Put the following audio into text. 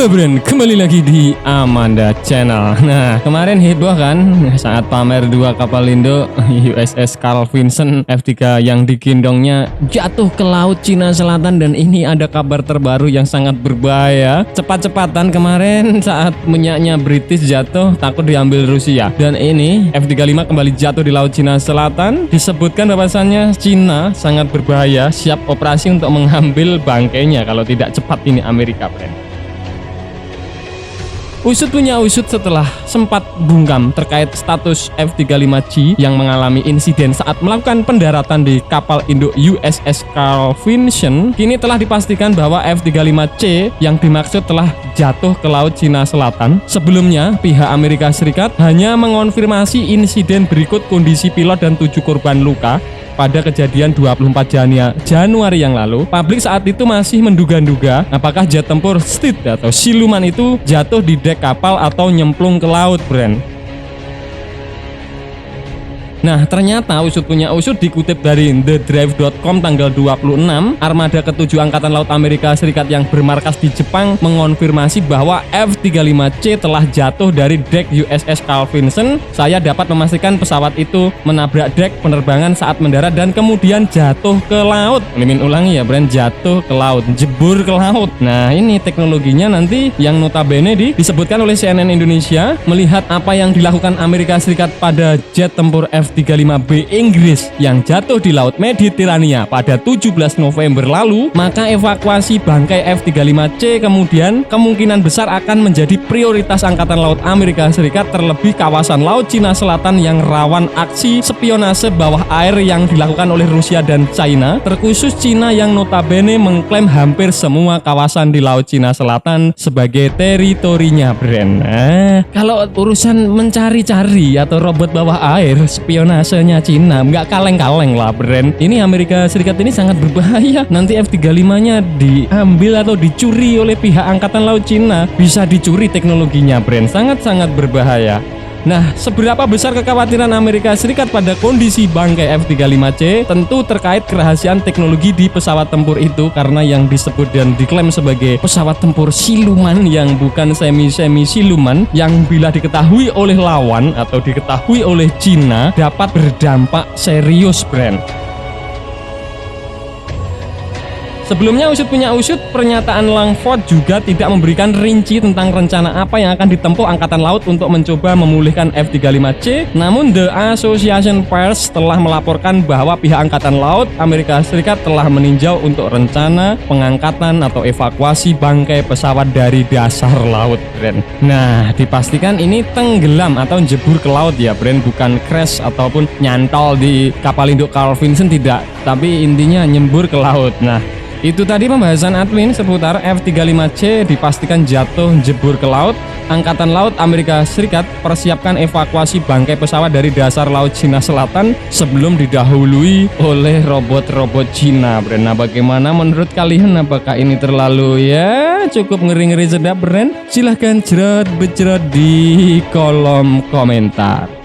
Halo Bren, kembali lagi di Amanda Channel. Nah, kemarin heboh kan saat pamer dua kapal Indo USS Carl Vinson F3 yang digendongnya jatuh ke laut Cina Selatan, dan ini ada kabar terbaru yang sangat berbahaya. Cepat-cepatan kemarin saat minyaknya British jatuh takut diambil Rusia, dan ini F-35 kembali jatuh di laut Cina Selatan. Disebutkan bahwasannya Cina sangat berbahaya, siap operasi untuk mengambil bangkainya kalau tidak cepat ini Amerika, Bren. Usut punya usut setelah sempat bungkam terkait status F-35C yang mengalami insiden saat melakukan pendaratan di kapal induk USS Carl Vinson. Kini telah dipastikan bahwa F-35C yang dimaksud telah jatuh ke laut Cina Selatan. Sebelumnya, pihak Amerika Serikat hanya mengonfirmasi insiden berikut kondisi pilot dan 7 korban luka pada kejadian 24 Januari yang lalu. Publik saat itu masih menduga-duga apakah jet tempur Steed atau siluman itu jatuh di dek kapal atau nyemplung ke laut, Bren. Nah, ternyata usut punya usut dikutip dari thedrive.com tanggal 26, armada ke-7 Angkatan Laut Amerika Serikat yang bermarkas di Jepang mengonfirmasi bahwa F-35C telah jatuh dari dek USS Carl Vinson. Saya dapat memastikan pesawat itu menabrak dek penerbangan saat mendarat dan kemudian jatuh ke laut. Mimin ulangi ya, Bren, jatuh ke laut, jebur ke laut. Nah, ini teknologinya nanti yang notabene disebutkan oleh CNN Indonesia melihat apa yang dilakukan Amerika Serikat pada jet tempur F-35B Inggris yang jatuh di Laut Mediterania pada 17 November lalu, maka evakuasi bangkai F-35C kemudian kemungkinan besar akan menjadi prioritas Angkatan Laut Amerika Serikat, terlebih kawasan Laut Cina Selatan yang rawan aksi spionase bawah air yang dilakukan oleh Rusia dan China, terkhusus Cina yang notabene mengklaim hampir semua kawasan di Laut Cina Selatan sebagai teritorinya, Bren. Kalau urusan mencari-cari atau robot bawah air, spionasenya Cina nggak kaleng-kaleng lah, Bren. Ini Amerika Serikat ini sangat berbahaya. Nanti F-35-nya diambil atau dicuri oleh pihak Angkatan Laut Cina, bisa dicuri teknologinya, Bren. Sangat-sangat berbahaya. Nah, seberapa besar kekhawatiran Amerika Serikat pada kondisi bangkai F-35C? Tentu terkait kerahasiaan teknologi di pesawat tempur itu, karena yang disebut dan diklaim sebagai pesawat tempur siluman yang bukan semi-semi siluman, yang bila diketahui oleh lawan atau diketahui oleh Cina dapat berdampak serius, Bren. Sebelumnya usut punya usut, pernyataan Langford juga tidak memberikan rinci tentang rencana apa yang akan ditempuh Angkatan Laut untuk mencoba memulihkan F-35C. Namun The Association Press telah melaporkan bahwa pihak Angkatan Laut Amerika Serikat telah meninjau untuk rencana pengangkatan atau evakuasi bangkai pesawat dari dasar laut, Bren. Nah, dipastikan ini tenggelam atau jebur ke laut ya, Bren, bukan crash ataupun nyantol di kapal induk Carl Vinson, tidak, tapi intinya nyembur ke laut. Nah, itu tadi pembahasan admin seputar F-35C dipastikan jatuh jebur ke laut. Angkatan Laut Amerika Serikat persiapkan evakuasi bangkai pesawat dari dasar laut Cina Selatan sebelum didahului oleh robot-robot Cina, Bren. Nah, bagaimana menurut kalian? Apakah ini terlalu cukup ngeri-ngeri sedap, Bren? Silahkan cerot-becerot di kolom komentar.